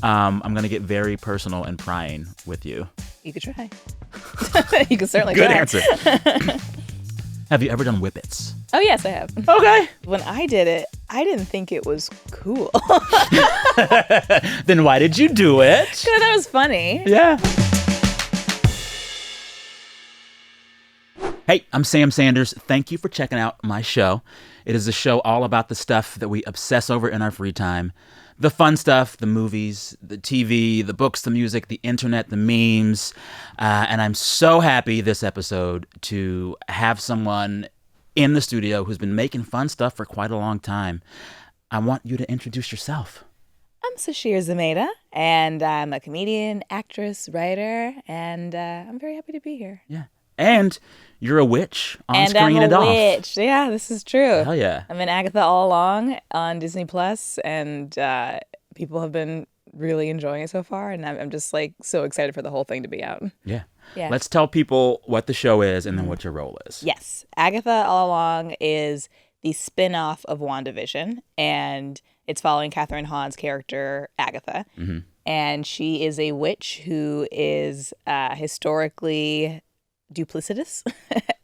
I'm going to get very personal and prying with you. You could try. You could certainly Good try. answer. Have you ever done whippets? Oh, yes, I have. Okay. When I did it, I didn't think it was cool. Then why did you do it? Because I thought it was funny. Yeah. Hey, I'm Sam Sanders. Thank you for checking out my show. It is a show all about the stuff that we obsess over in our free time. The fun stuff, the movies, the TV, the books, the music, the internet, the memes. And I'm so happy this episode to have someone in the studio who's been making fun stuff for quite a long time. I want you to introduce yourself. I'm Sasheer Zamata, and I'm a comedian, actress, writer, and I'm very happy to be here. Yeah. And you're a witch on screen and and I'm off. a witch. Yeah, this is true. Hell yeah. I'm in Agatha All Along on Disney Plus, and people have been really enjoying it so far, and I'm just like so excited for the whole thing to be out. Yeah. Yeah. Let's tell people what the show is and then what your role is. Yes. Agatha All Along is the spin-off of WandaVision, and it's following Catherine Hahn's character, Agatha. Mm-hmm. And she is a witch who is historically duplicitous.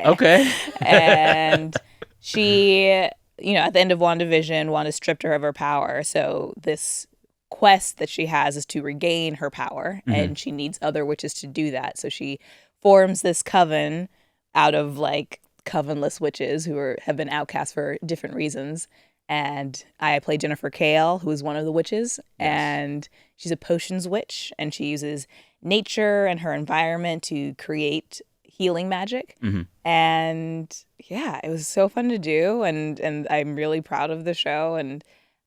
Okay. And she, at the end of WandaVision, Wanda stripped her of her power. So this quest that she has is to regain her power, and she needs other witches to do that. So she forms this coven out of like covenless witches who have been outcast for different reasons. And I play Jennifer Kale, who is one of the witches, and she's a potions witch, and she uses nature and her environment to create healing magic. And yeah, it was so fun to do, and I'm really proud of the show, and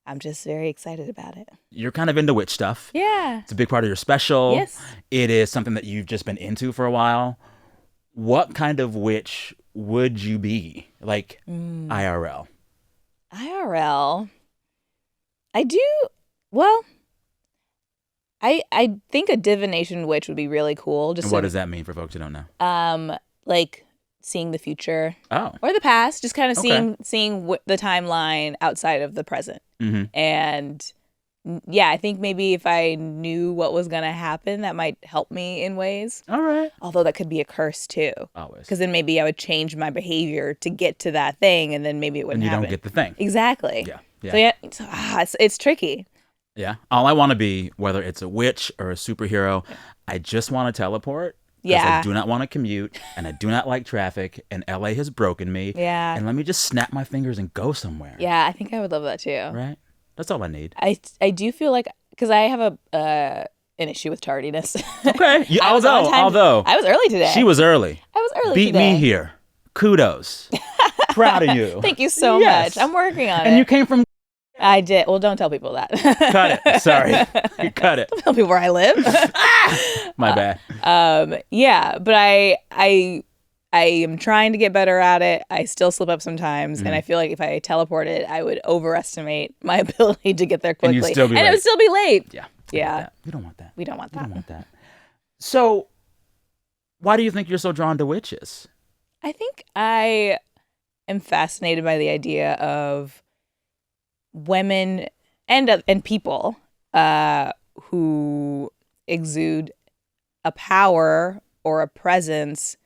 I'm just very excited about it. You're kind of into witch stuff. Yeah. It's a big part of your special. Yes. It is something that you've just been into for a while. What kind of witch would you be? Like IRL? IRL. I think a divination witch would be really cool. And what does that mean for folks who don't know? Like seeing the future Oh. or the past, just kind of Okay. seeing the timeline outside of the present. Mm-hmm. And yeah, I think maybe if I knew what was going to happen, that might help me in ways. All right. Although that could be a curse too. Always. Because then maybe I would change my behavior to get to that thing, and then maybe it And wouldn't you happen. don't get the thing. Exactly. Yeah. It's tricky. Yeah. All I want to be, whether it's a witch or a superhero, I just want to teleport. Yeah. I do not want to commute, and I do not like traffic, and LA has broken me. Yeah. And let me just snap my fingers and go somewhere. Yeah, I think I would love that too. Right? That's all I need. I do feel like, because I have an issue with tardiness. Okay. I was on time. Although I was early today. she was early. I was early Beat today. me here. Kudos. Proud of you. Thank you so Yes. much. I'm working on it. And you came from... I did. Well, don't tell people that. Cut it. Sorry. You cut it. Don't tell people where I live. My bad. Yeah, but I am trying to get better at it. I still slip up sometimes, and I feel like if I teleported, I would overestimate my ability to get there quickly. And you'd still be it late. would still be late. Yeah. Yeah. We don't want that. We don't want We that. don't want that. So, why do you think you're so drawn to witches? I think I am fascinated by the idea of women and people who exude a power or a presence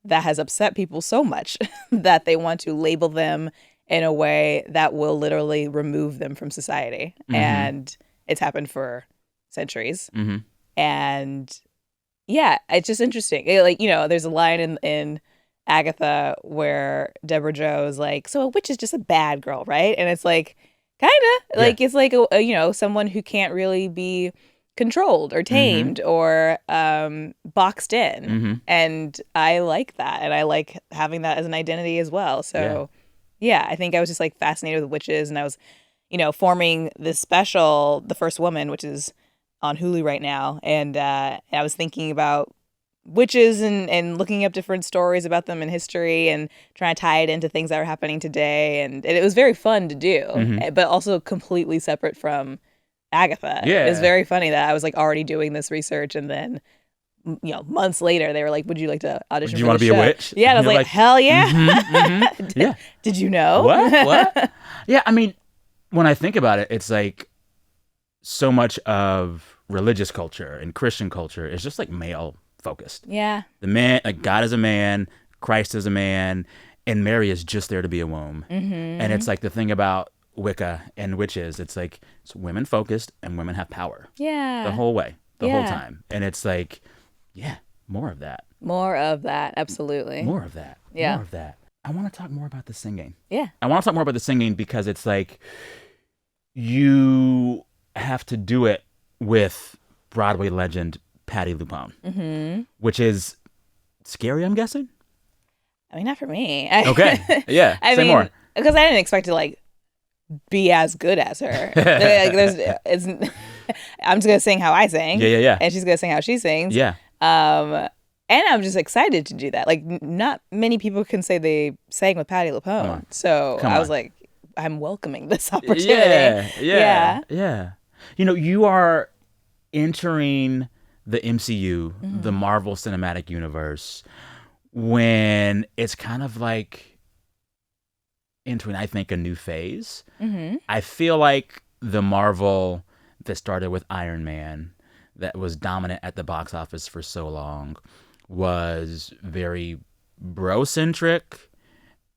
that has upset people so much that they want to label them in a way that will literally remove them from society. And it's happened for centuries. And yeah, it's just interesting. There's a line in Agatha where Deborah Jo is like, so a witch is just a bad girl, right? And it's like, kind of. Yeah. Like, it's like, someone who can't really be controlled or tamed or boxed in. And I like that. And I like having that as an identity as well. So, yeah, I think I was just like fascinated with witches. And I was, forming this special, The First Woman, which is on Hulu right now. And I was thinking about witches and looking up different stories about them in history and trying to tie it into things that are happening today. And it was very fun to do, but also completely separate from Agatha. Yeah. It was very funny that I was like already doing this research, and then months later they were like, would you like to audition Do you for want the to be show? a witch? Yeah, and I was like, hell yeah. Yeah. Did you know? What? Yeah, I mean, when I think about it, it's like so much of religious culture and Christian culture is just like male focused. Yeah. The man, like God is a man, Christ is a man, and Mary is just there to be a womb. And it's like the thing about Wicca and witches, it's like it's women focused and women have power. Yeah. The whole way, the whole time. And it's like, yeah, more of that. More of that, absolutely. More of that. Yeah. More of that. I want to talk more about the singing. Yeah. I want to talk more about the singing because it's like you have to do it with Broadway legend Patti LuPone, which is scary, I'm guessing. I mean, not for me. Okay. Yeah. Say more. Because I didn't expect to like be as good as her. I'm just gonna sing how I sing. Yeah. And she's gonna sing how she sings. Yeah. And I'm just excited to do that. Like, not many people can say they sang with Patti LuPone. So I was like, I'm welcoming this opportunity. Yeah. You know, you are entering the MCU, the Marvel Cinematic Universe, when it's kind of like entering, I think, a new phase. I feel like the Marvel that started with Iron Man, that was dominant at the box office for so long, was very bro-centric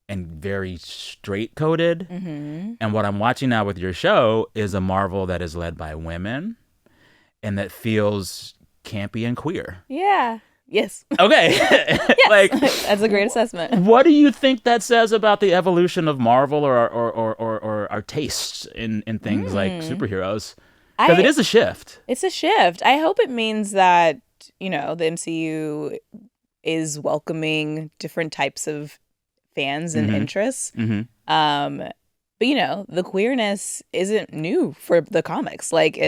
and very straight-coded. And what I'm watching now with your show is a Marvel that is led by women and that feels campy and queer. Yeah. Yes. Okay. Yes. Like, that's a great assessment. What do you think that says about the evolution of Marvel or our tastes in things like superheroes? Because it is a shift. It's a shift. I hope it means that, you know, the MCU is welcoming different types of fans and interests. But, you know, the queerness isn't new for the comics. Like,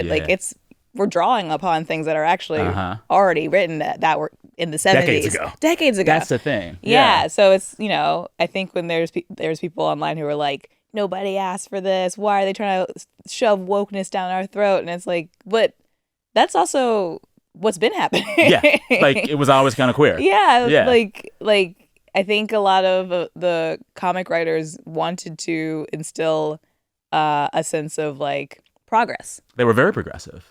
we're drawing upon things that are actually already written that were in the 70s. Decades ago. That's the thing. Yeah. So it's, you know, I think when there's people online who are like, nobody asked for this. Why are they trying to shove wokeness down our throat? And it's like, but that's also what's been happening. Yeah. Like, it was always kind of queer. Yeah. Like I think a lot of the comic writers wanted to instill a sense of like progress. They were very progressive.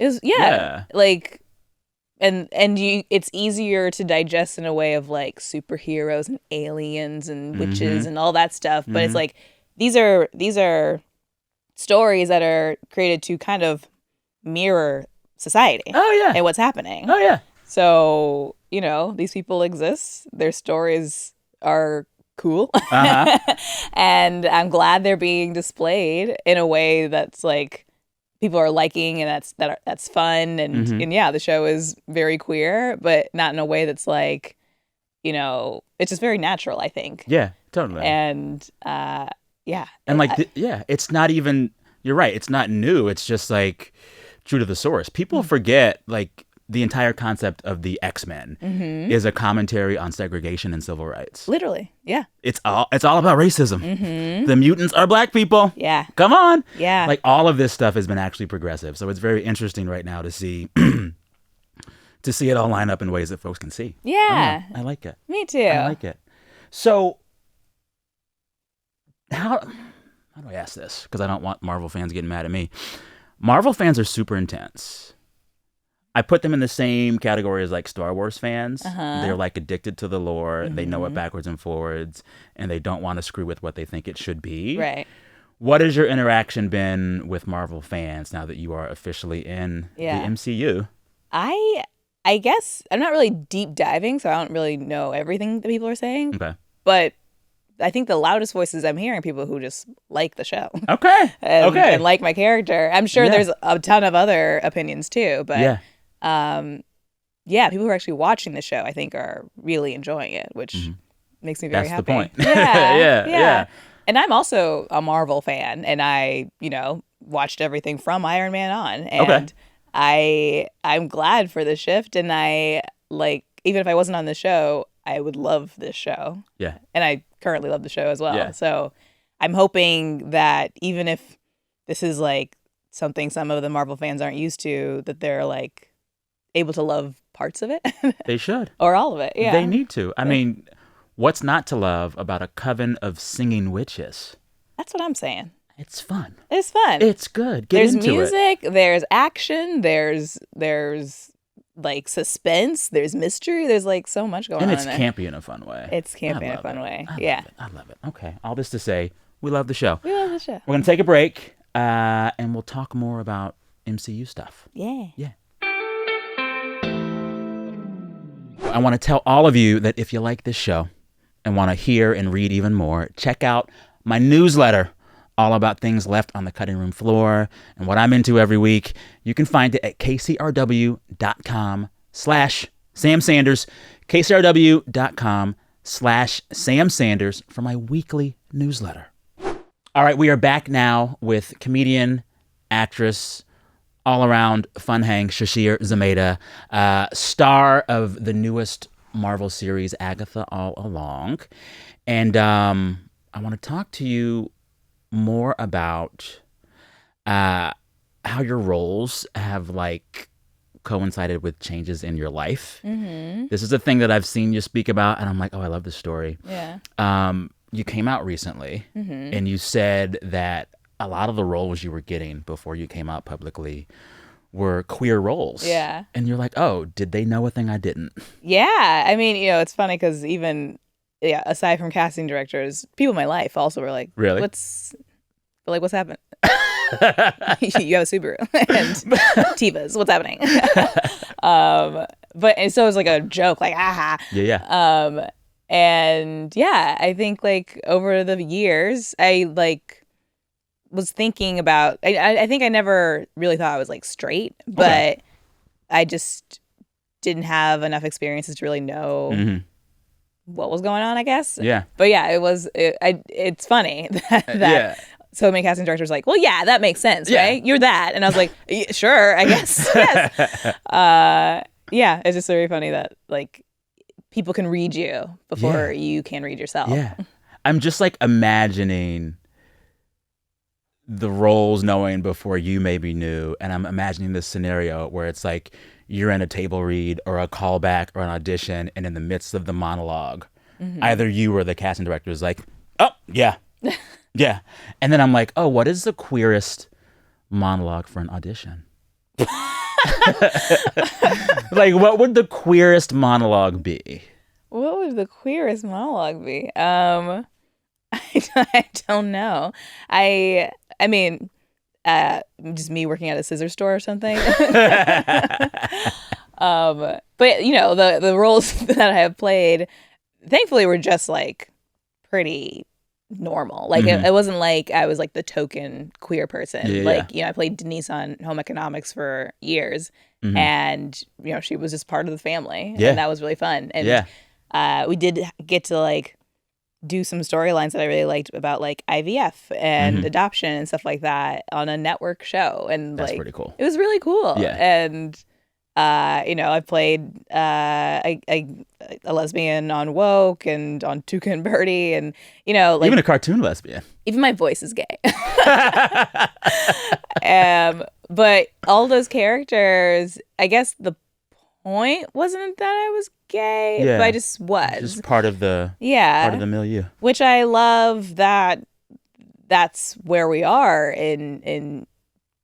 Like, and it's easier to digest in a way of like superheroes and aliens and witches and all that stuff. But it's like these are stories that are created to kind of mirror society. And what's happening. So, you know, these people exist. Their stories are cool. And I'm glad they're being displayed in a way that's like people are liking, and that's fun. And yeah, the show is very queer, but not in a way that's like, you know, it's just very natural, I think. Yeah, totally. And and like it's not even, you're right, it's not new. It's just like true to the source. People forget like the entire concept of the X-Men is a commentary on segregation and civil rights. Literally, yeah. It's all about racism. The mutants are black people. Yeah. Come on. Yeah. Like, all of this stuff has been actually progressive. So it's very interesting right now to see it all line up in ways that folks can see. Yeah. I like it. Me too. I like it. So how do I ask this? Because I don't want Marvel fans getting mad at me. Marvel fans are super intense. I put them in the same category as like Star Wars fans. They're like addicted to the lore. They know it backwards and forwards, and they don't want to screw with what they think it should be. Right. What has your interaction been with Marvel fans now that you are officially in the MCU? I guess I'm not really deep diving, so I don't really know everything that people are saying. Okay. But I think the loudest voices I'm hearing people who just like the show. Okay. And like my character. I'm sure there's a ton of other opinions too, but people who are actually watching the show, I think, are really enjoying it, which makes me very happy. That's the point. Yeah. And I'm also a Marvel fan, and I, you know, watched everything from Iron Man on, and I'm glad for the shift, and I like, even if I wasn't on the show, I would love this show. Yeah. And I currently love the show as well. Yeah. So I'm hoping that even if this is like something some of the Marvel fans aren't used to, that they're like able to love parts of it. They should. Or all of it. Yeah. They need to. I mean, what's not to love about a coven of singing witches? That's what I'm saying. It's fun. It's fun. It's good. Get there's into music, there's action, there's like suspense, there's mystery, there's like so much going and on it's in there. campy in a fun way. It's campy in a fun way. I love it. Okay. All this to say, we love the show. We love the show. We're going to take a break, and we'll talk more about MCU stuff. Yeah. I want to tell all of you that if you like this show and want to hear and read even more, check out my newsletter, all about things left on the cutting room floor and what I'm into every week. You can find it at kcrw.com/Sam Sanders, kcrw.com/Sam Sanders for my weekly newsletter. All right, we are back now with comedian, actress, all-around fun hang, Sasheer Zamata, star of the newest Marvel series, Agatha All Along. And I want to talk to you more about how your roles have, like, coincided with changes in your life. Mm-hmm. This is a thing that I've seen you speak about, and I'm like, oh, I love this story. Yeah. You came out recently, Mm-hmm. and you said that a lot of the roles you were getting before you came out publicly were queer roles. Yeah. And you're like, oh, did they know a thing I didn't? Yeah. I mean, it's funny because even, aside from casting directors, people in my life also were like, Really? What's happening? You have a Subaru and Tivas. What's happening? And so it was like a joke, like, aha. Yeah. And yeah, I think like over the years, I like was thinking about, I think I never really thought I was like straight, but I just didn't have enough experiences to really know what was going on, I guess. Yeah. But yeah, it's funny that so many casting directors were like, well, yeah, that makes sense, right? You're that. And I was like, sure, I guess. Yes. Yeah, it's just very funny that like people can read you before you can read yourself. Yeah. I'm just like imagining the roles knowing before you maybe knew. And I'm imagining this scenario where it's like you're in a table read or a callback or an audition, and in the midst of the monologue, either you or the casting director is like, oh, yeah. Yeah. And then I'm like, oh, what is the queerest monologue for an audition? Like, what would the queerest monologue be? What would the queerest monologue be? I don't know. I mean, just me working at a scissor store or something. But the roles that I have played, thankfully, were just like pretty normal. Like it wasn't like I was like the token queer person. I played Denise on Home Economics for years, and she was just part of the family, and that was really fun. And we did get to like do some storylines that I really liked about like IVF and adoption and stuff like that on a network show, and that's like pretty cool. It was really cool. Yeah. And I played a lesbian on Woke and on Tuca and Birdie, and like even a cartoon lesbian. Even my voice is gay. But all those characters, I guess the point wasn't that I was gay, but I just was. Just part of the milieu. Which I love that's where we are in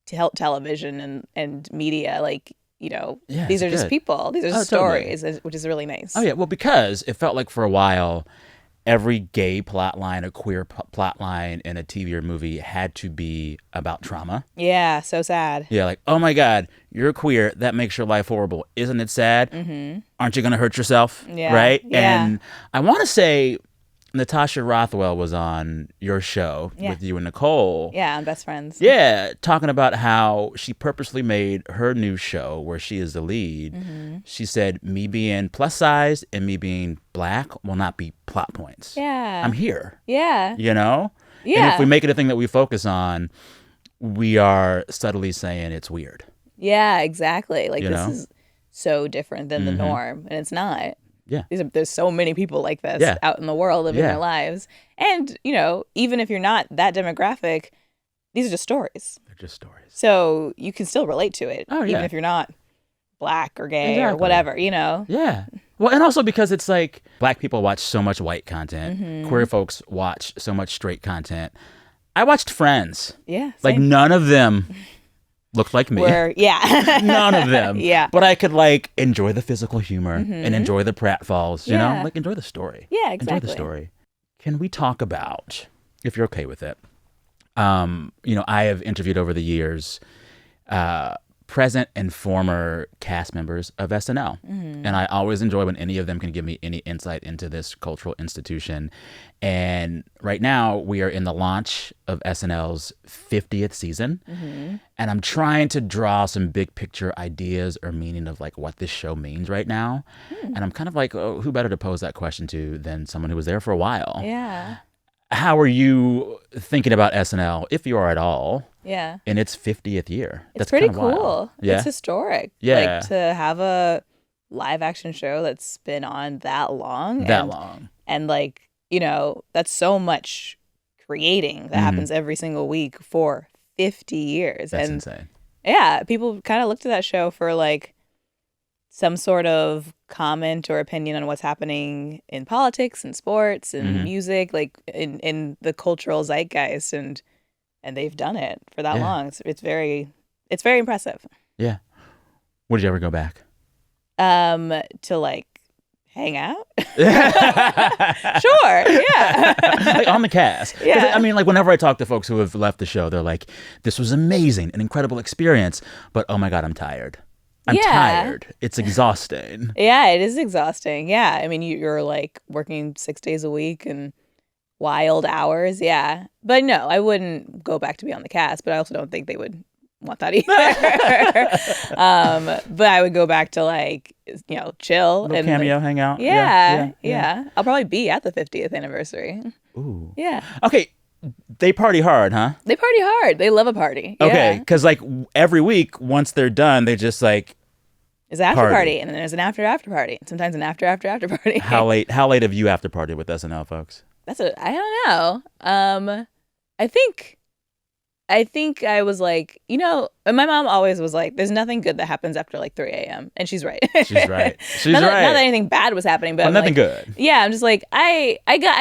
television and media. Like, these are just people. These are just stories, which is really nice. Oh, yeah. Well, because it felt like for a while, every gay plot line, a queer plot line in a TV or movie had to be about trauma. Yeah, so sad. Yeah, like, oh my God, you're queer. That makes your life horrible. Isn't it sad? Mm-hmm. Aren't you going to hurt yourself? Yeah. Right? Yeah. And I want to say Natasha Rothwell was on your show with you and Nicole. Yeah, I'm best friends. Yeah, talking about how she purposely made her new show, where she is the lead. Mm-hmm. She said, me being plus size and me being black will not be plot points. Yeah. I'm here. Yeah. Yeah. And if we make it a thing that we focus on, we are subtly saying it's weird. Yeah, exactly. Like, this is so different than the norm, and it's not. Yeah. There's so many people like this out in the world living their lives. And, even if you're not that demographic, these are just stories. They're just stories. So you can still relate to it, even if you're not black or gay or whatever, Yeah. Well, and also because it's like black people watch so much white content, queer folks watch so much straight content. I watched Friends. Yeah, Like, same. none of them looked like me. None of them. Yeah. But I could, like, enjoy the physical humor and enjoy the pratfalls, you know? Yeah. Like, enjoy the story. Yeah, exactly. Enjoy the story. Can we talk about, if you're okay with it, I have interviewed over the years present and former cast members of SNL. And I always enjoy when any of them can give me any insight into this cultural institution. And right now, we are in the launch of SNL's 50th season. And I'm trying to draw some big picture ideas or meaning of like what this show means right now. And I'm kind of like, oh, who better to pose that question to than someone who was there for a while? Yeah. How are you thinking about SNL, if you are at all, Yeah. in its 50th year? It's That's pretty kinda cool. wild. Yeah. It's historic. Yeah. Like to have a live action show that's been on that long. That long. And like, that's so much creating that happens every single week for 50 years. That's and insane. yeah, people kind of looked at that show for like some sort of comment or opinion on what's happening in politics and sports and music, like in the cultural zeitgeist, and they've done it for that long. It's very impressive. Yeah. Would you ever go back? To like hang out? Sure, yeah. Like on the cast. 'Cause, Yeah. I mean, like whenever I talk to folks who have left the show, they're like, this was amazing, an incredible experience, but oh my God, I'm tired. I'm tired. It's exhausting. Yeah, it is exhausting. Yeah, I mean, you're like working 6 days a week and wild hours. Yeah, but no, I wouldn't go back to be on the cast. But I also don't think they would want that either. But I would go back to like chill Little and cameo, like, hang out. yeah. I'll probably be at the 50th anniversary. Ooh. Yeah. Okay. They party hard, huh? They party hard. They love a party. Okay, Yeah. because like every week, once they're done, they just like There's an after Party. party, and then there's an after party, and sometimes an after party. how late have you after party with SNL folks? I don't know. I think I was like, and my mom always was like, there's nothing good that happens after like 3 a.m. And she's right. She's right. She's not right. Not that anything bad was happening, but I'm nothing like, good. Yeah, I'm just like, I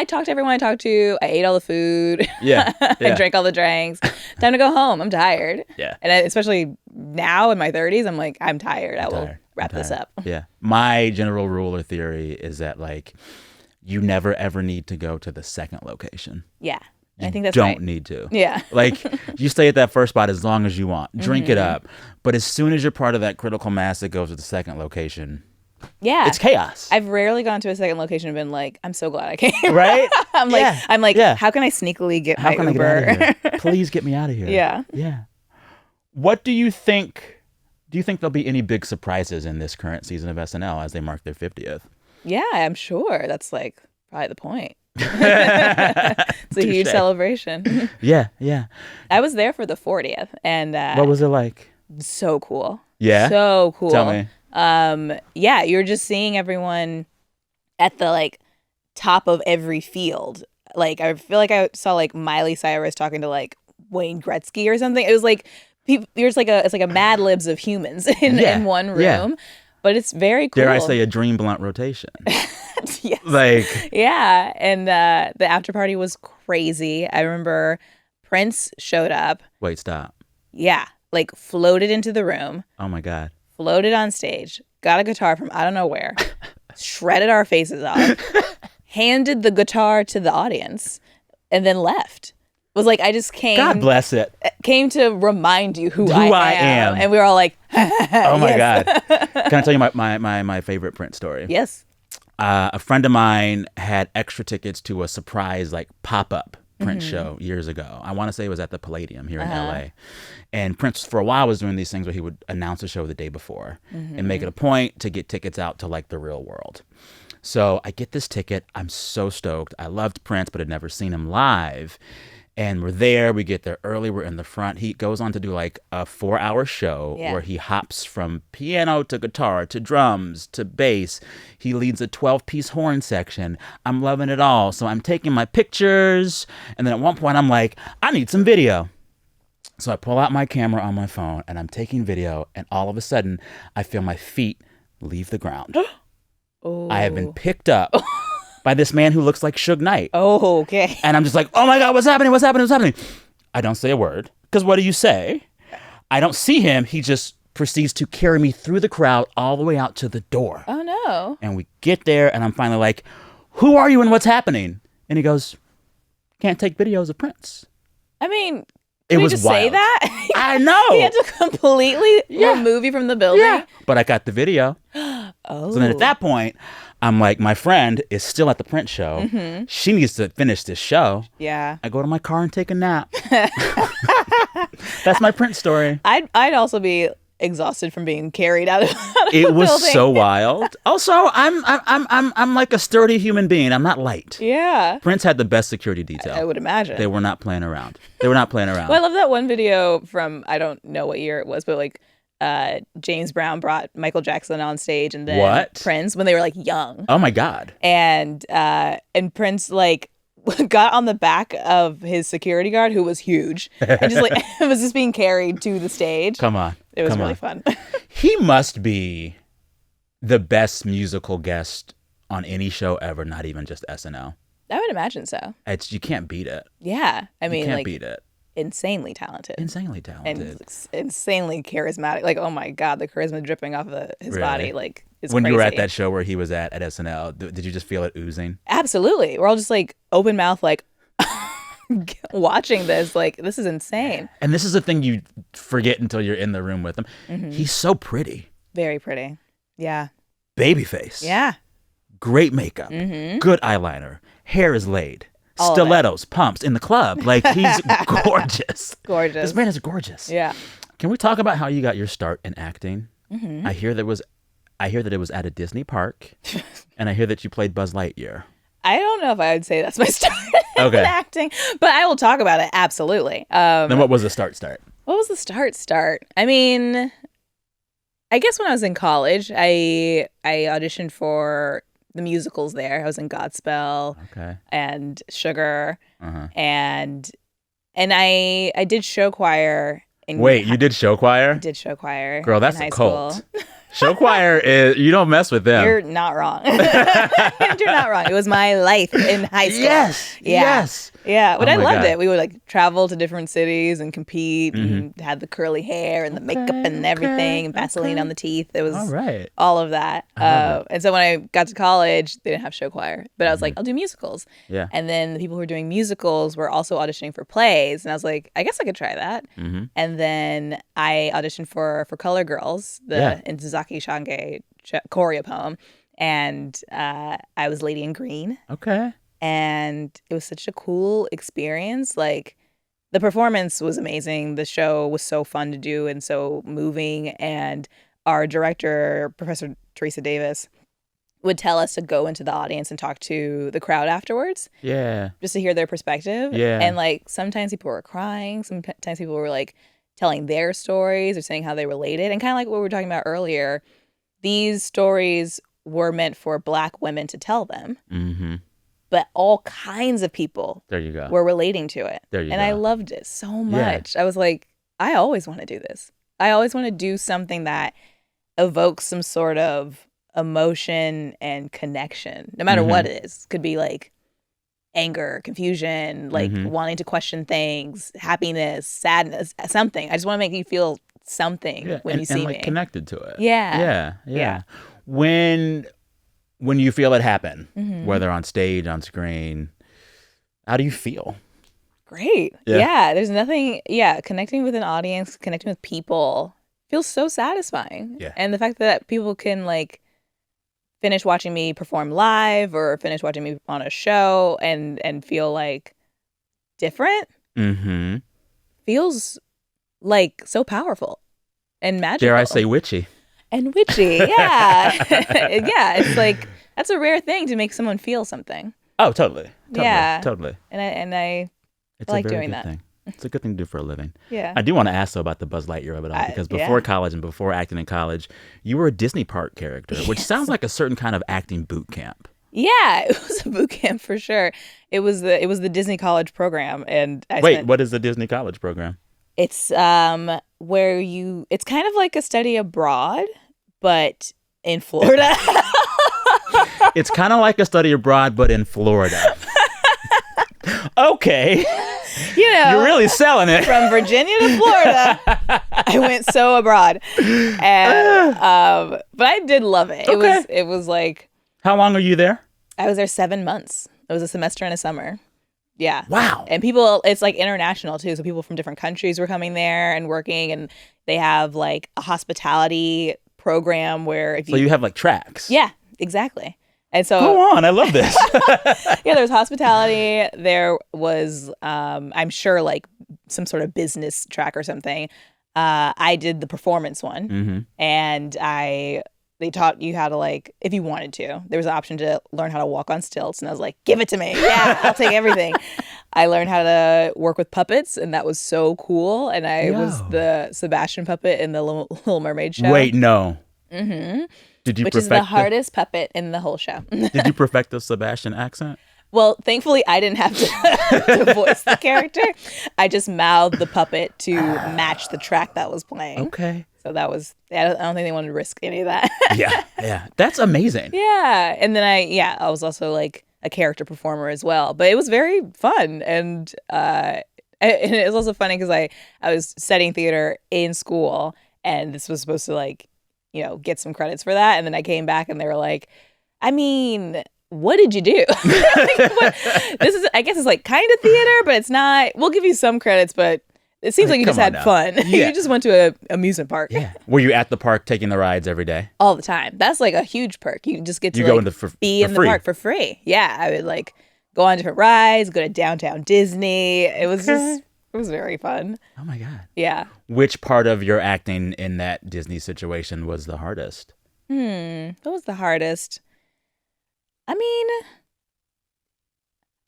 talked to everyone I talked to. I ate all the food. Yeah. I drank all the drinks. Time to go home. I'm tired. Yeah. And especially now in my 30s, I'm like, I'm tired. I will wrap this up. Yeah. My general rule or theory is that like you never ever need to go to the second location. Yeah. I think that's don't right. need to. Yeah. Like you stay at that first spot as long as you want. Drink it up. But as soon as you're part of that critical mass that goes to the second location, yeah, it's chaos. I've rarely gone to a second location and been like, I'm so glad I came. Right? I'm like, Yeah. how can I sneakily get How my can Uber? I get out of here? Please get me out of here. Yeah. Yeah. What do you think? Do you think there'll be any big surprises in this current season of SNL as they mark their 50th? Yeah, I'm sure. That's like probably the point. It's a huge celebration. Yeah. I was there for the 40th, and What was it like? so cool. Yeah? So cool. Tell me. Yeah, you're just seeing everyone at the like top of every field. Like I feel like I saw like Miley Cyrus talking to like Wayne Gretzky or something. It was like it's like a Mad Libs of humans in one room. Yeah. But it's very cool. Dare I say a dream blunt rotation? Yes. Like, Yeah, and the after party was crazy. I remember Prince showed up. wait, stop. Yeah, like floated into the room, Oh my God. floated on stage, got a guitar from I don't know where, shredded our faces off, handed the guitar to the audience, and then left. Was like, I just God bless it. came to remind you who I I am. am. And we were all like, Oh my yes. God. Can I tell you my favorite Prince story? Yes. A friend of mine had extra tickets to a surprise like pop-up Prince show years ago. I want to say it was at the Palladium here in LA. And Prince for a while was doing these things where he would announce a show the day before and make it a point to get tickets out to like the real world. So I get this ticket. I'm so stoked. I loved Prince, but had never seen him live. And we're there. We get there early. We're in the front. He goes on to do like a 4-hour show where he hops from piano to guitar to drums to bass. He leads a 12-piece horn section. I'm loving it all. So I'm taking my pictures. And then at one point, I'm like, I need some video. So I pull out my camera on my phone and I'm taking video. And all of a sudden, I feel my feet leave the ground. Oh. I have been picked up by this man who looks like Suge Knight. Oh, okay. And I'm just like, oh my God, what's happening? What's happening? What's happening? I don't say a word. Because what do you say? I don't see him. He just proceeds to carry me through the crowd all the way out to the door. Oh, no. And we get there, and I'm finally like, who are you and what's happening? And he goes, can't take videos of Prince. I mean, It can we was just wild. say that? I know. He had to completely remove you from the building? Yeah. But I got the video. Oh. So then at that point, I'm like, my friend is still at the Prince show. Mm-hmm. She needs to finish this show. Yeah. I go to my car and take a nap. That's my Prince story. I'd also be exhausted from being carried out of It the was building. so wild. Also, I'm like a sturdy human being. I'm not light. Yeah. Prince had the best security detail. I would imagine. They were not playing around. Well, I love that one video from, I don't know what year it was, but like James Brown brought Michael Jackson on stage and then Prince when they were like young. Oh my God. And Prince like got on the back of his security guard who was huge and just like was just being carried to the stage. Come on. It was really fun. He must be the best musical guest on any show ever, not even just SNL. I would imagine so. You can't beat it. Yeah. I mean, you can't like, beat it. insanely talented. Insanely talented. And insanely charismatic. Like, oh my God, the charisma dripping off of his body. Like, it's when crazy. you were at that show where he was at SNL, did you just feel it oozing? Absolutely. We're all just like open mouth, like watching this. Like, this is insane. And this is the thing you forget until you're in the room with him. Mm-hmm. He's so pretty. Very pretty. Yeah. Baby face. Yeah. Great makeup. Mm-hmm. Good eyeliner. Hair is laid. All stilettos, pumps in the club. Like, he's gorgeous. Gorgeous. This man is gorgeous. Yeah. Can we talk about how you got your start in acting? Mm-hmm. I hear that it was at a Disney park, and I hear that you played Buzz Lightyear. I don't know if I would say that's my start in Okay. acting, but I will talk about it. Absolutely. Then what was the start? What was the start? I mean, I guess when I was in college, I auditioned for the musicals there. I was in Godspell and Sugar, and I did show choir. You did show choir? I did show choir. Girl, that's in high a cult. school. Show choir is, you don't mess with them. You're not wrong. You're not wrong. It was my life in high school. Yes. Yeah. Yes. Yeah, but Oh I my loved God. it. We would like travel to different cities and compete and had the curly hair and the makeup and everything and Vaseline on the teeth. It was all of that. And so when I got to college, they didn't have show choir, but I was like, I'll do musicals. Yeah. And then the people who were doing musicals were also auditioning for plays, and I was like, I guess I could try that. Mm-hmm. And then I auditioned for Color Girls, the Ntozake Shange choreo poem, and I was Lady in Green. Okay. And it was such a cool experience. Like, the performance was amazing. The show was so fun to do and so moving. And our director, Professor Teresa Davis, would tell us to go into the audience and talk to the crowd afterwards. Yeah. Just to hear their perspective. Yeah. And like, sometimes people were crying. Sometimes people were like telling their stories or saying how they related. And kind of like what we were talking about earlier, these stories were meant for Black women to tell them. Mm-hmm. But all kinds of people were relating to it. And I loved it so much. I was like, I always want to do this. I always want to do something that evokes some sort of emotion and connection, no matter what it is. Could be like anger, confusion, like wanting to question things, happiness, sadness, something. I just want to make you feel something when you see me. Connected to it. Yeah. When you feel it happen, whether on stage, on screen, how do you feel? Great. Yeah. There's nothing. Yeah. Connecting with an audience, connecting with people feels so satisfying. Yeah. And the fact that people can like finish watching me perform live or finish watching me on a show and feel like different feels like so powerful and magical. Dare I say witchy? And witchy, yeah. Yeah, it's like, that's a rare thing to make someone feel something. Oh, totally. Totally. And I like doing that. Thing. It's a good thing to do for a living. Yeah. I do want to ask, though, about the Buzz Lightyear of it all, because before college and before acting in college, you were a Disney park character, which sounds like a certain kind of acting boot camp. Yeah, it was a boot camp for sure. It was the Disney College program. And what is the Disney College program? It's where it's kind of like a study abroad, but in Florida. It's kind of like a study abroad, but in Florida. Okay. You're really selling it. From Virginia to Florida, I went so abroad. And, but I did love it. Okay. It was like... How long are you there? I was there 7 months. It was a semester and a summer. Yeah. Wow. And people, it's like international too. So people from different countries were coming there and working, and they have like a hospitality program where if you... So you have like tracks. Yeah, exactly. And so... Go on. I love this. Yeah, there was hospitality. There was, I'm sure, like some sort of business track or something. I did the performance one, and they taught you how to, like, if you wanted to, there was an option to learn how to walk on stilts. And I was like, give it to me. Yeah, I'll take everything. I learned how to work with puppets, and that was so cool. And I was the Sebastian puppet in the Little Mermaid show. Wait, no. Did you Which is the hardest puppet in the whole show. Did you perfect the Sebastian accent? Well, thankfully, I didn't have to voice the character. I just mouthed the puppet to match the track that was playing. Okay. So that was, I don't think they wanted to risk any of that. Yeah. That's amazing. Yeah. And then I was also like a character performer as well. But it was very fun. And it was also funny because I was studying theater in school, and this was supposed to like, you know, get some credits for that. And then I came back and they were like, I mean, what did you do? This is, I guess it's like kind of theater, but it's not. We'll give you some credits, but it seems like you just had fun. Yeah. You just went to an amusement park. Yeah. Were you at the park taking the rides every day? All the time. That's like a huge perk. You just get to go like, into be in the park for free. Yeah. I would like go on different rides, go to downtown Disney. It was just, it was very fun. Oh my God. Yeah. Which part of your acting in that Disney situation was the hardest? What was the hardest? I mean,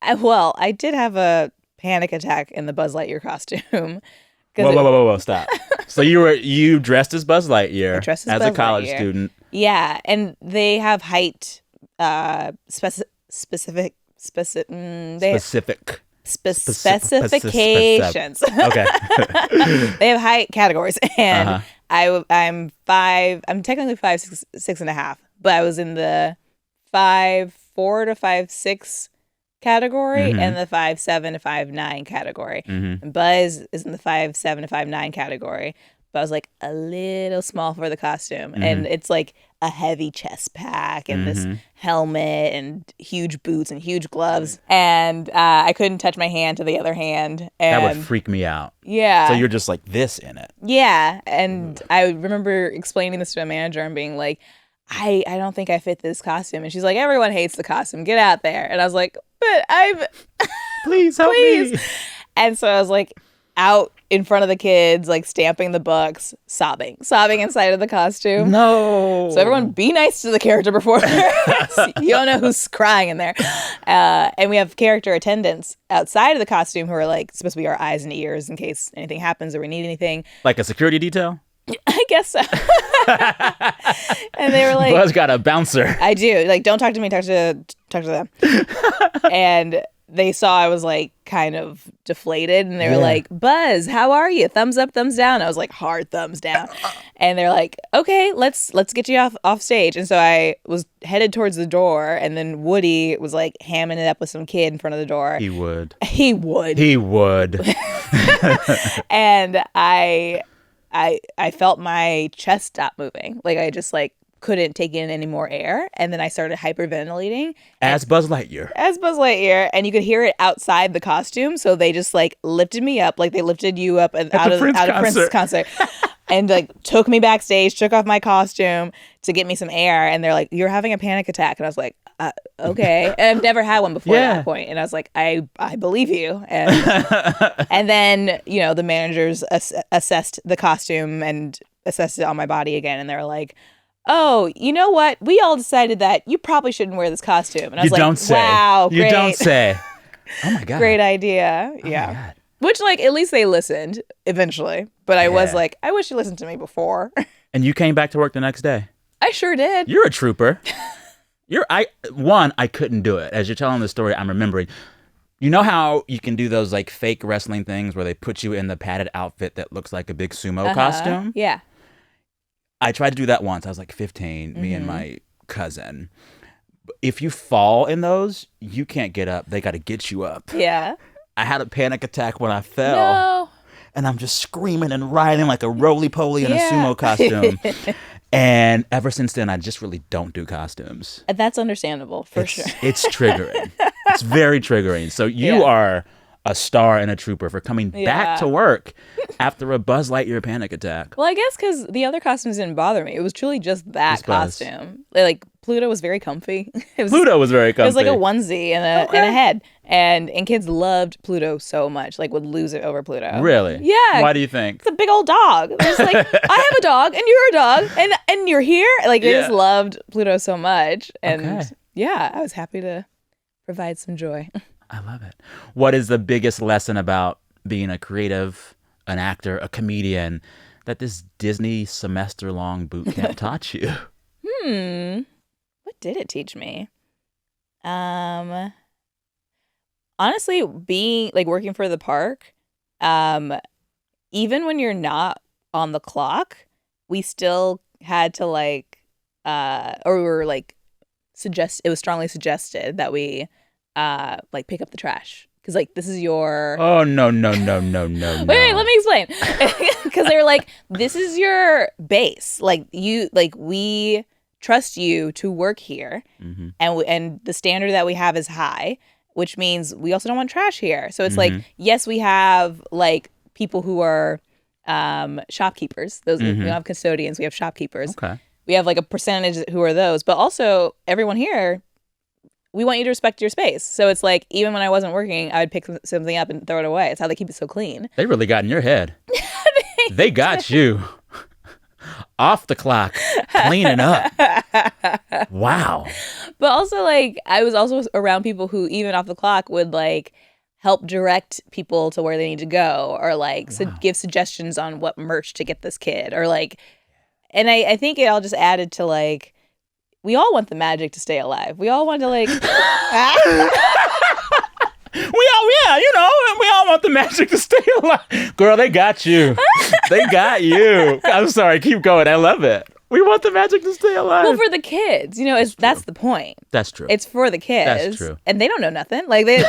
I did have a panic attack in the Buzz Lightyear costume. Whoa, stop. So you dressed as Buzz Lightyear as a college student. Yeah, and they have height specifications. Okay. They have height categories, and I'm technically 5'6.5", but I was in the 5'4" to 5'6" category and the 5'7" to 5'9" category. And Buzz is in the 5'7" to 5'9" category. But I was like a little small for the costume. And it's like a heavy chest pack and this helmet and huge boots and huge gloves. And I couldn't touch my hand to the other hand. And that would freak me out. Yeah. So you're just like this in it. Yeah. And I remember explaining this to my manager and being like, I don't think I fit this costume. And she's like, everyone hates the costume. Get out there. And I was like, but Please help me. And so I was like out in front of the kids, like stamping the books, sobbing inside of the costume. No. So everyone be nice to the character performer. You don't know who's crying in there. And we have character attendants outside of the costume who are like supposed to be our eyes and ears in case anything happens or we need anything. Like a security detail? I guess so. And they were like, Buzz got a bouncer. I do. Like, don't talk to me, talk to them. And they saw I was like kind of deflated, and they were like, Buzz, how are you? Thumbs up, thumbs down. I was like, hard thumbs down. And they're like, okay, let's get you off stage. And so I was headed towards the door, and then Woody was like hamming it up with some kid in front of the door. He would. And I felt my chest stop moving. Like I just like couldn't take in any more air. And then I started hyperventilating. As Buzz Lightyear. And you could hear it outside the costume. So they just like lifted me up like they lifted you up out of Prince's concert. And like took me backstage, took off my costume to get me some air. And they're like, you're having a panic attack. And I was like, okay. And I've never had one before that point. And I was like, I believe you. And then, you know, the managers assessed the costume and assessed it on my body again. And they were like, oh, you know what? We all decided that you probably shouldn't wear this costume. And I was wow, great. You don't say. Oh my God. Great idea. Yeah. Which, like, at least they listened eventually. But I was like, I wish you listened to me before. And you came back to work the next day? I sure did. You're a trooper. I couldn't do it. As you're telling the story, I'm remembering. You know how you can do those, like, fake wrestling things where they put you in the padded outfit that looks like a big sumo costume? Yeah. I tried to do that once. I was like 15, me and my cousin. If you fall in those, you can't get up. They got to get you up. Yeah. I had a panic attack when I fell. No. And I'm just screaming and writhing like a roly-poly in a Yeah. sumo costume. And ever since then, I just really don't do costumes. That's understandable, for sure. It's triggering. It's very triggering. So you are a star and a trooper for coming back to work after a Buzz Lightyear panic attack. Well, I guess because the other costumes didn't bother me. It was truly just that costume. Like, Pluto was very comfy. Pluto was very comfy. It was like a onesie and a head. And kids loved Pluto so much, like would lose it over Pluto. Really? Yeah. Why do you think? It's a big old dog. They're just like, I have a dog and you're a dog and you're here. Like, they just loved Pluto so much. And I was happy to provide some joy. I love it. What is the biggest lesson about being a creative, an actor, a comedian that this Disney semester-long boot camp taught you? What did it teach me? Honestly, being like working for the park, even when you're not on the clock, we still had to it was strongly suggested that we pick up the trash. Because, like, this is your... Oh, no. Wait, let me explain. Because they were like, this is your base. Like, we trust you to work here. Mm-hmm. And the standard that we have is high, which means we also don't want trash here. So it's like, yes, we have, like, people who are shopkeepers. Those we don't have custodians. We have shopkeepers. Okay. We have, like, a percentage who are those. But also, everyone here... we want you to respect your space. So it's like, even when I wasn't working, I would pick something up and throw it away. It's how they keep it so clean. They really got in your head. They got you. Off the clock, cleaning up. Wow. But also, like, I was also around people who, even off the clock, would, like, help direct people to where they need to go, or, like, give suggestions on what merch to get this kid, or, like, and I think it all just added to, like, we all want the magic to stay alive. We all want to, like... we all want the magic to stay alive. Girl, they got you. They got you. I'm sorry, keep going. I love it. We want the magic to stay alive. Well, for the kids, that's the point. That's true. It's for the kids. That's true. And they don't know nothing. Like, they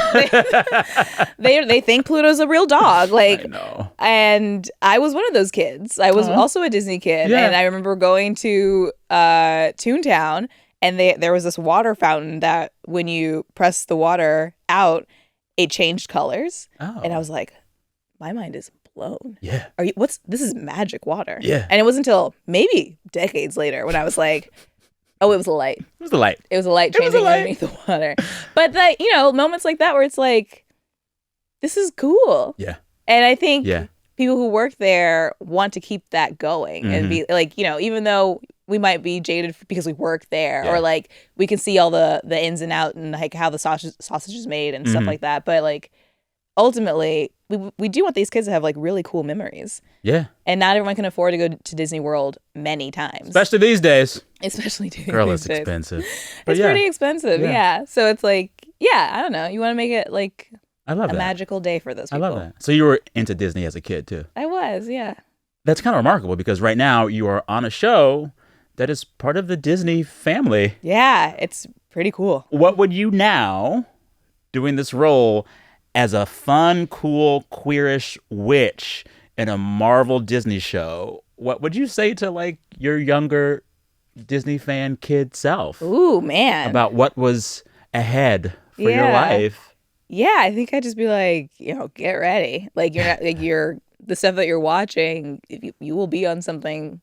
think Pluto's a real dog. Like, I know. And I was one of those kids. I was also a Disney kid. Yeah. And I remember going to Toontown, and there was this water fountain that when you press the water out, it changed colors. Oh. And I was like, my mind is blown. Yeah. This is magic water. Yeah. And it wasn't until maybe decades later when I was like, oh, it was a light. It was the light. It was a light changing underneath the water. But that, moments like that where it's like, this is cool. Yeah. And I think people who work there want to keep that going and be like, even though we might be jaded because we work there, or like we can see all the ins and outs and like how the sausage is made and stuff like that. But like ultimately, we do want these kids to have like really cool memories. Yeah. And not everyone can afford to go to Disney World many times. Especially these days. Girl, it's expensive. It's pretty expensive, yeah. So it's like, I don't know. You want to make it like a magical day for those people. I love that. So you were into Disney as a kid too? I was, yeah. That's kind of remarkable because right now you are on a show that is part of the Disney family. Yeah, it's pretty cool. What would you now, doing this role as a fun, cool, queerish witch in a Marvel Disney show, what would you say to like your younger Disney fan kid self? Ooh, man. About what was ahead for your life? Yeah, I think I'd just be like, get ready. Like you're not like the stuff that you're watching, you will be on something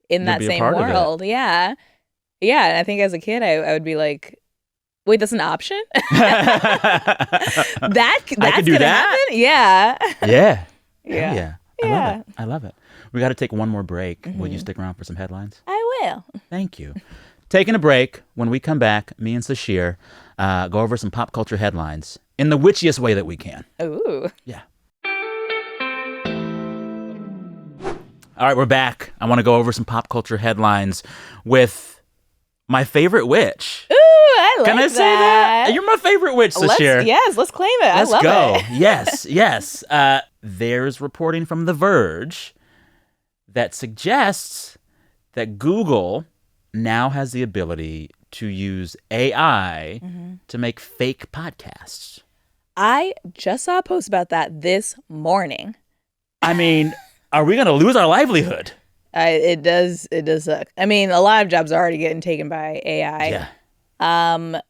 in that same world. Yeah. Yeah. And I think as a kid, I would be like, wait, that's an option? That's could do gonna that? happen? Yeah. Yeah. Yeah. I love it. We got to take one more break. Will you stick around for some headlines? I will. Thank you. Taking a break. When we come back, me and Sasheer go over some pop culture headlines in the witchiest way that we can. Ooh. Yeah. All right, we're back. I want to go over some pop culture headlines with my favorite witch. Ooh, I like that. Can I say that? You're my favorite witch, Sasheer. Let's claim it. Let's I love go. it. Yes. There's reporting from The Verge that suggests that Google now has the ability to use AI to make fake podcasts. I just saw a post about that this morning. I mean, are we going to lose our livelihood? It does suck. I mean, a lot of jobs are already getting taken by AI. Yeah.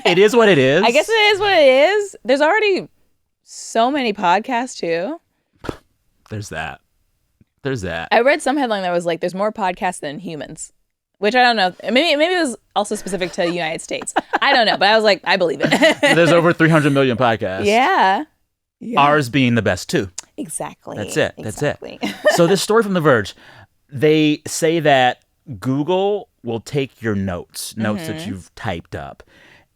It is what it is. I guess it is what it is. There's already so many podcasts too. There's that. I read some headline that was like, "There's more podcasts than humans," which I don't know. Maybe it was also specific to the United States. I don't know, but I was like, I believe it. There's over 300 million podcasts. Yeah. Ours being the best too. Exactly. That's it. So this story from The Verge, they say that Google will take your notes that you've typed up,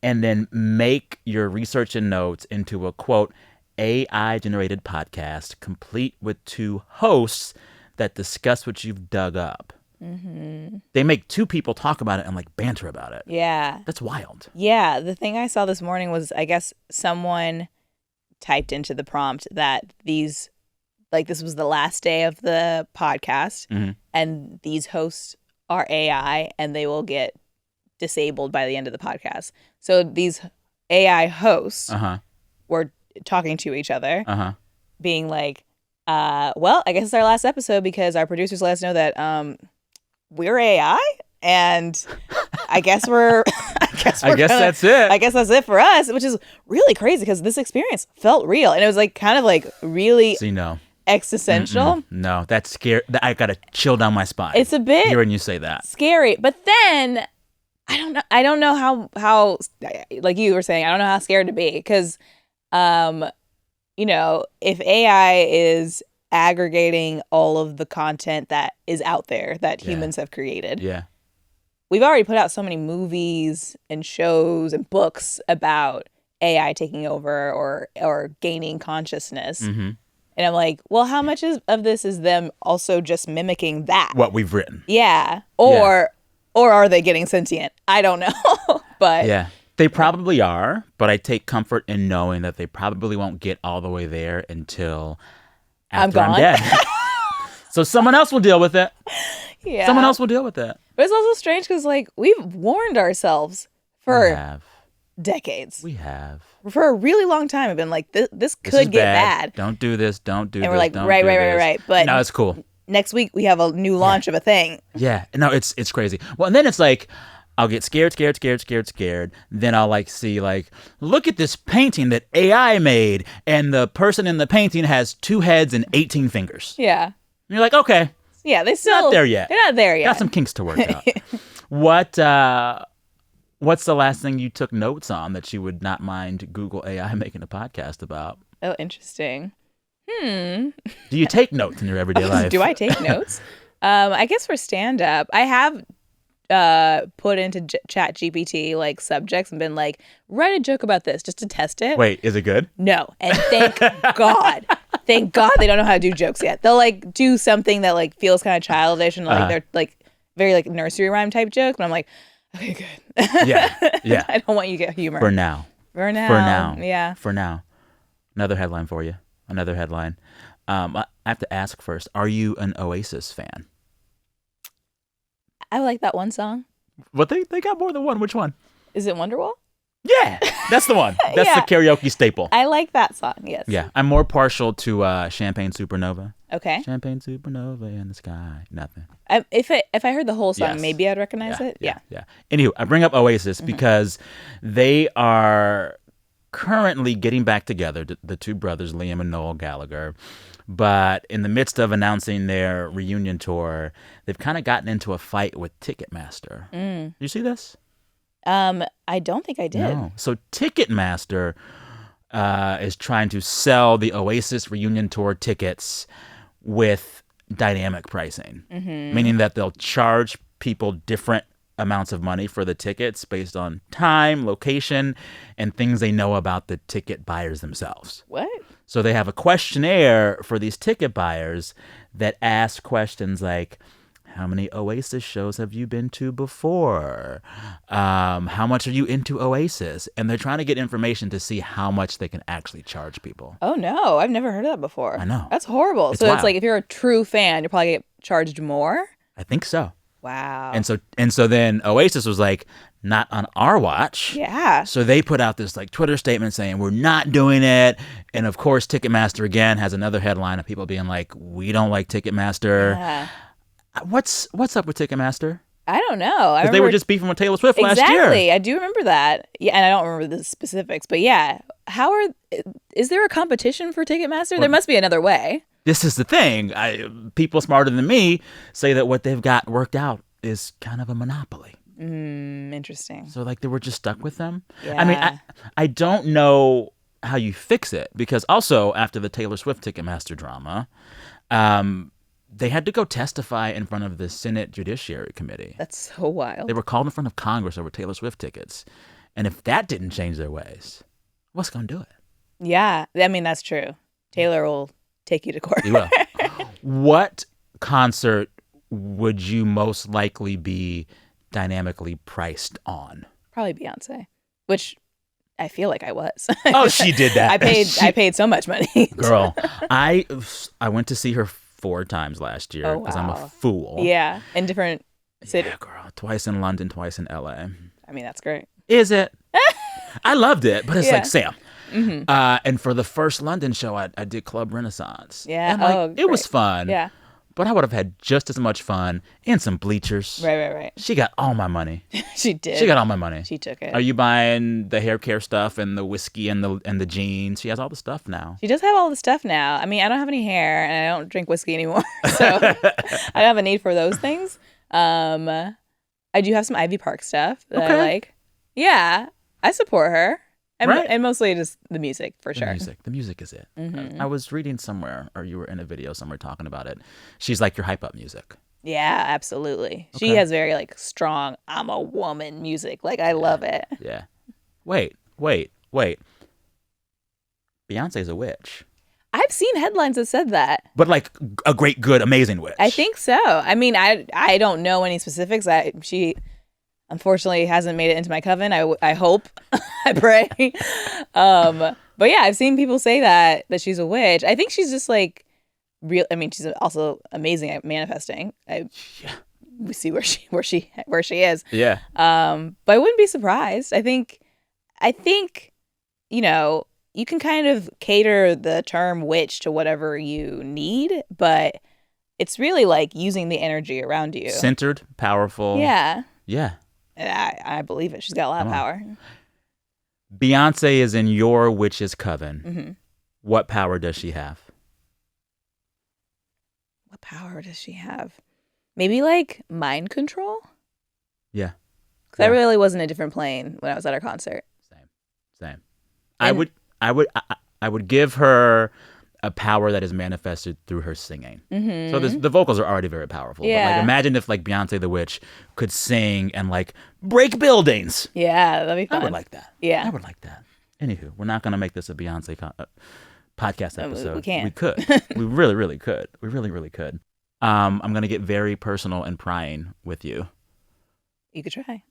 and then make your research and notes into a, quote, AI-generated podcast complete with 2 hosts that discuss what you've dug up. They make 2 people talk about it and like banter about it. Yeah. That's wild. Yeah. The thing I saw this morning was, I guess someone typed into the prompt that this was the last day of the podcast, and these hosts are AI and they will get disabled by the end of the podcast. So these AI hosts were talking to each other, being like, well, I guess it's our last episode because our producers let us know that we're AI, and I guess that's it. I guess that's it for us, which is really crazy because this experience felt real, and it was like kind of like really existential. No, that's scary. I got a chill down my spine. It's a bit hearing you say that. Scary, but then I don't know how like you were saying, I don't know how scared to be because if AI is aggregating all of the content that is out there that humans have created. Yeah. We've already put out so many movies and shows and books about AI taking over or gaining consciousness. And I'm like, well, how much of this is them also just mimicking that? What we've written. Yeah. Or are they getting sentient? I don't know. But yeah. They probably are, but I take comfort in knowing that they probably won't get all the way there until after I'm dead. So someone else will deal with it. Yeah. Someone else will deal with it. But it's also strange because, like, we've warned ourselves for decades. We have. For a really long time, I've been like, this could get bad. Don't do this. Don't do this. And we're like, right. But no, it's cool. Next week, we have a new launch of a thing. Yeah. No, it's crazy. Well, and then it's like, I'll get scared. Then I'll like see like, look at this painting that AI made, and the person in the painting has 2 heads and 18 fingers. Yeah. And you're like, okay. Yeah, they still not there yet. They're not there yet. Got some kinks to work out. What's the last thing you took notes on that you would not mind Google AI making a podcast about? Oh, interesting. Do you take notes in your everyday life? Do I take notes? I guess for stand-up, I have put into Chat GPT like subjects and been like, write a joke about this just to test it. Wait, is it good? No, and thank God they don't know how to do jokes yet. They'll like do something that like feels kind of childish and like they're like very like nursery rhyme type joke, but I'm like, okay, good. Yeah I don't want you to get humor for now. Yeah, for now. Another headline for you. I have to ask first, are you an Oasis fan? I like that one song. But they got more than one. Which one? Is it Wonderwall? Yeah, that's the one. That's the karaoke staple. I like that song, yes. Yeah, I'm more partial to Champagne Supernova. Okay. Champagne Supernova in the sky. Nothing. If I heard the whole song, maybe I'd recognize it. Yeah. Anywho, I bring up Oasis because they are currently getting back together, the 2 brothers, Liam and Noel Gallagher. But in the midst of announcing their reunion tour, they've kind of gotten into a fight with Ticketmaster. Did you see this? I don't think I did. No. So Ticketmaster is trying to sell the Oasis reunion tour tickets with dynamic pricing, meaning that they'll charge people different amounts of money for the tickets based on time, location, and things they know about the ticket buyers themselves. What? So they have a questionnaire for these ticket buyers that ask questions like, how many Oasis shows have you been to before? How much are you into Oasis? And they're trying to get information to see how much they can actually charge people. Oh, no. I've never heard of that before. I know. That's horrible. It's so wild. It's like if you're a true fan, you're probably going to get charged more? I think so. Wow. And so then Oasis was like, not on our watch. Yeah. So they put out this like Twitter statement saying we're not doing it. And of course, Ticketmaster again has another headline of people being like, we don't like Ticketmaster. Yeah. What's up with Ticketmaster? I don't know. Because they were just beefing with Taylor Swift last year. Exactly. I do remember that. Yeah, and I don't remember the specifics, but yeah. Is there a competition for Ticketmaster? There must be another way. This is the thing. People smarter than me say that what they've got worked out is kind of a monopoly. Interesting. So like they were just stuck with them. Yeah. I mean, I don't know how you fix it, because also after the Taylor Swift Ticketmaster drama, they had to go testify in front of the Senate Judiciary Committee. That's so wild. They were called in front of Congress over Taylor Swift tickets. And if that didn't change their ways, what's going to do it? Yeah. I mean, that's true. Taylor will take you to court. He will. What concert would you most likely be dynamically priced on? Probably Beyonce, which I feel like I was. Oh, she did that. I paid so much money. Girl, I went to see her 4 times last year because I'm a fool. Yeah, in different cities. Yeah, girl. Twice in London, twice in LA. I mean, that's great. Is it? I loved it, but it's like, Sam. Mm-hmm. And for the first London show, I did Club Renaissance. Yeah. And like, it was fun. Yeah. But I would have had just as much fun in some bleachers. Right. She got all my money. She did. She got all my money. She took it. Are you buying the hair care stuff and the whiskey and the jeans? She has all the stuff now. She does have all the stuff now. I mean, I don't have any hair and I don't drink whiskey anymore, so I don't have a need for those things. I do have some Ivy Park stuff that I like. Yeah, I support her. And mostly just the music, for sure. The music is it. Mm-hmm. I was reading somewhere, or you were in a video somewhere talking about it. She's like your hype up music. Yeah, absolutely. Okay. She has very like strong, I'm a woman music. Like, I love it. Yeah. Wait. Beyonce's a witch. I've seen headlines that said that. But like a great, good, amazing witch. I think so. I mean, I don't know any specifics. She unfortunately hasn't made it into my coven. I hope. I pray. But yeah, I've seen people say that she's a witch. I think she's just like real. I mean, she's also amazing at manifesting. We see where she is. Yeah. But I wouldn't be surprised. I think, you can kind of cater the term witch to whatever you need, but it's really like using the energy around you. Centered, powerful. Yeah. Yeah. And I believe it. She's got a lot of power. Beyonce is in your witch's coven. Mm-hmm. What power does she have? What power does she have? Maybe like mind control? Yeah. Because I really was in a different plane when I was at her concert. Same. I would give her a power that is manifested through her singing. Mm-hmm. So the vocals are already very powerful. Yeah. But like, imagine if like Beyonce the Witch could sing and like break buildings. Yeah, that'd be fun. I would like that. Yeah. I would like that. Anywho, we're not going to make this a Beyonce podcast episode. We can't. We could. We really, really could. We really, really could. I'm going to get very personal and prying with you. You could try.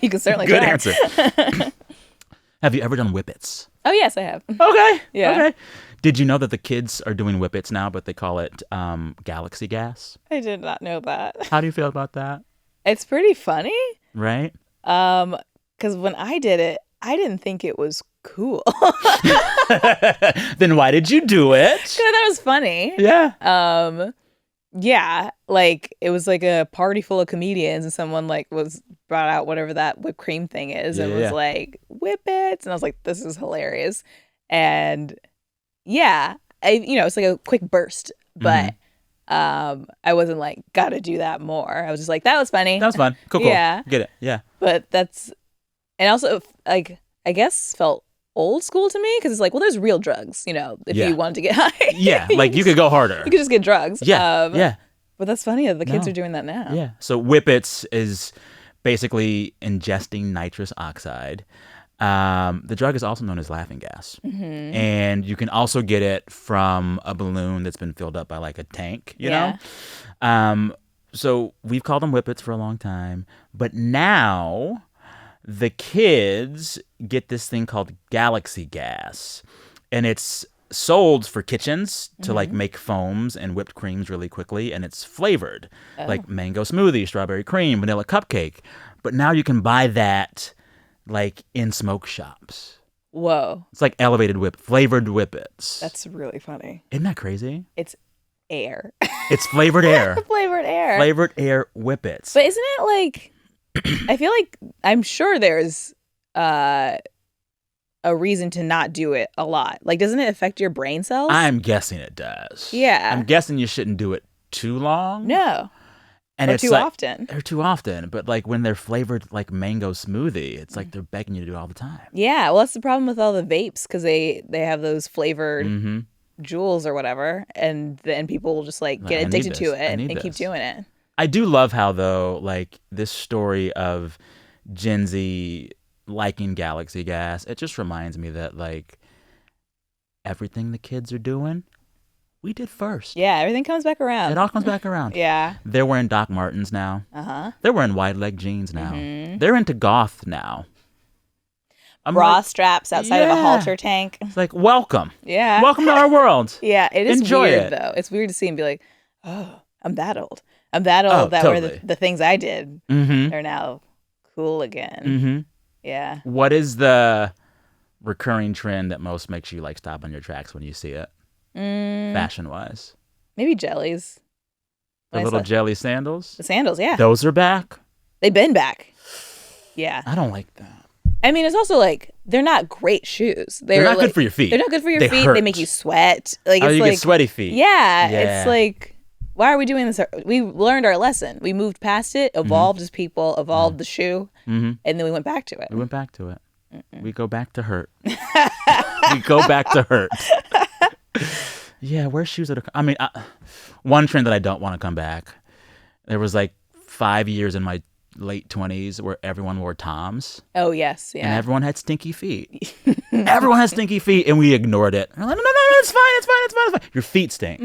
You could certainly Good try. answer. Have you ever done whippets? Oh, yes, I have. Okay. Yeah. Okay. Did you know that the kids are doing whippets now, but they call it galaxy gas? I did not know that. How do you feel about that? It's pretty funny. Right? Because when I did it, I didn't think it was cool. Then why did you do it? Because I thought it was funny. Yeah. Yeah, like it was like a party full of comedians and someone like was brought out whatever that whipped cream thing is and was like whippets, and I was like, this is hilarious. And yeah, it's like a quick burst, but I wasn't like gotta do that more. I was just like, that was funny. That was fun. Cool. Yeah. Get it. Yeah. But and also like I guess felt old school to me because it's like, well, there's real drugs, if you wanted to get high. Yeah, like you could go harder. You could just get drugs. Yeah. But that's funny that the kids are doing that now. Yeah. So whippets is basically ingesting nitrous oxide. The drug is also known as laughing gas. Mm-hmm. And you can also get it from a balloon that's been filled up by like a tank, you know? So we've called them whippets for a long time. But now the kids get this thing called galaxy gas. And it's sold for kitchens to like make foams and whipped creams really quickly, and it's flavored like mango smoothie, strawberry cream, vanilla cupcake. But now you can buy that like in smoke shops. Whoa. It's like elevated flavored whippets. That's really funny. Isn't that crazy? It's air. It's flavored air. Flavored air. Flavored air whippets. But isn't it like, I feel like, I'm sure there's a reason to not do it a lot. Like, doesn't it affect your brain cells? I'm guessing it does. Yeah. I'm guessing you shouldn't do it too long. No. And or it's too like, often. Or too often. But like when they're flavored like mango smoothie, it's like they're begging you to do it all the time. Yeah. Well, that's the problem with all the vapes, because they have those flavored jewels or whatever. And then people will just like get addicted to it and keep doing it. I do love how, though, like this story of Gen Z liking Galaxy Gas, it just reminds me that like everything the kids are doing, we did first. Yeah, everything comes back around. It all comes back around. Yeah. They're wearing Doc Martens now. Uh-huh. They're wearing wide leg jeans now. They're into goth now. Bra straps outside of a halter tank. It's like, welcome. Yeah. Welcome to our world. Yeah, it is Enjoy weird, it. though. It's weird to see and be like, oh, I'm that old. I'm that old that totally. were the things I did are now cool again. Yeah. What is the recurring trend that most makes you like stop on your tracks when you see it? Fashion-wise. Maybe jellies. The little jelly sandals? The sandals, yeah. Those are back? They've been back. Yeah. I don't like that. I mean, it's also like, they're not great shoes. They're not good for your feet. They're not good for your feet. Hurt. They make you sweat. Like, you it's get sweaty feet. Yeah. It's like, why are we doing this? We learned our lesson. We moved past it, evolved as people, evolved the shoe, and then we went back to it. We went back to it. We go back to hurt. We go back to hurt. Yeah, wear shoes that are... I mean, one trend that I don't want to come back, there was like 5 years in my late 20s where everyone wore Toms. Oh, yes. Yeah. And everyone had stinky feet. Everyone has stinky feet, and we ignored it. We're like, no, it's fine. Your feet stink.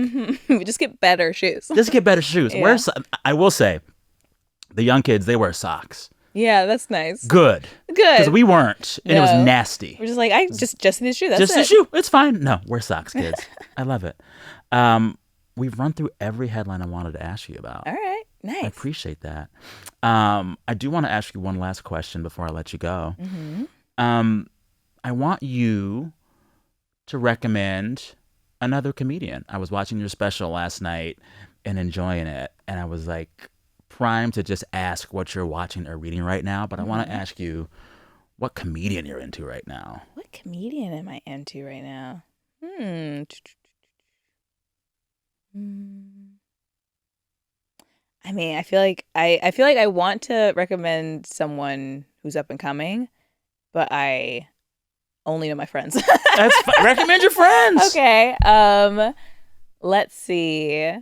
We just get better shoes. Just get better shoes. Yeah. I will say, the young kids, they wear socks. Yeah, that's nice. Good. Because we weren't, and it was nasty. We're just like, I just need a shoe. That's just it. a shoe. It's fine. No, wear socks, kids. I love it. We've run through every headline I wanted to ask you about. All right. Nice. I appreciate that. I do want to ask you one last question before I let you go. I want you to recommend another comedian. I was watching your special last night and enjoying it, and I was like primed to just ask what you're watching or reading right now, but I want to ask you what comedian you're into right now. What comedian am I into right now? I mean, I feel like I want to recommend someone who's up and coming, but I only know my friends. Recommend your friends. Okay. Let's see.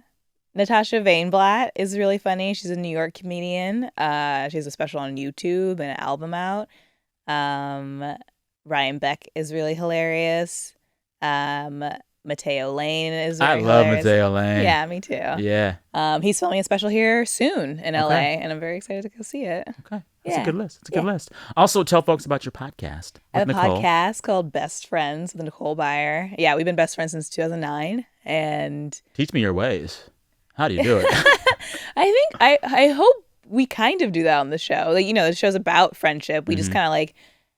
Natasha Vainblatt is really funny. She's a New York comedian. She has a special on YouTube and an album out. Ryan Beck is really hilarious. Mateo Lane is very hilarious. I love Mateo Lane. Yeah, me too. Yeah. He's filming a special here soon in LA, and I'm very excited to go see it. Okay. That's a good list. It's a good list. Also, tell folks about your podcast. I have a podcast called Best Friends with Nicole Byer. Yeah, we've been best friends since 2009. And teach me your ways. How do you do it? I hope we kind of do that on the show. Like, the show's about friendship. We just kind of like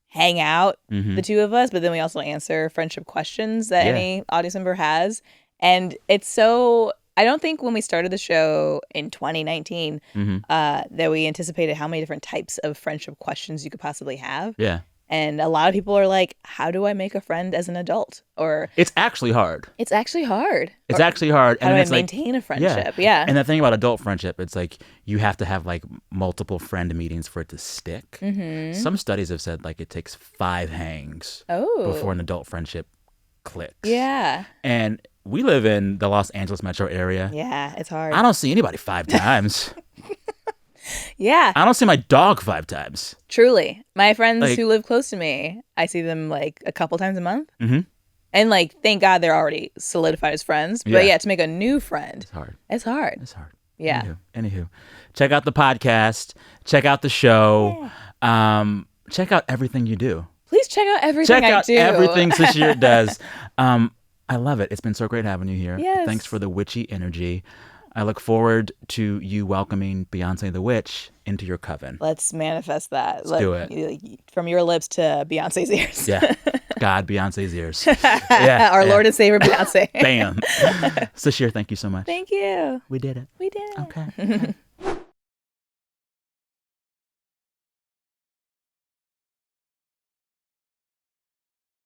hang out, the two of us, but then we also answer friendship questions that any audience member has. And it's so... I don't think when we started the show in 2019 that we anticipated how many different types of friendship questions you could possibly have. Yeah. And a lot of people are like, how do I make a friend as an adult? Or it's actually hard. It's actually hard. It's actually hard. How do I maintain a friendship? Yeah. And the thing about adult friendship, it's like you have to have like multiple friend meetings for it to stick. Some studies have said like it takes 5 hangs before an adult friendship clicks. Yeah. And we live in the Los Angeles metro area. Yeah, it's hard. I don't see anybody 5 times. Yeah. I don't see my dog 5 times. Truly. My friends who live close to me, I see them like a couple times a month. And like, thank God they're already solidified as friends. But yeah, to make a new friend. It's hard. It's hard. It's hard. Yeah. Anywho. Check out the podcast. Check out the show. Check out everything you do. Please check out everything I do. Check out everything Sasheer does. I love it. It's been so great having you here. Yes. Thanks for the witchy energy. I look forward to you welcoming Beyonce the Witch into your coven. Let's manifest that. Let's do it. From your lips to Beyonce's ears. Yeah. God, Beyonce's ears. Yeah. Our Lord and Savior, Beyonce. Bam. Sasheer, thank you so much. Thank you. We did it. We did. Okay.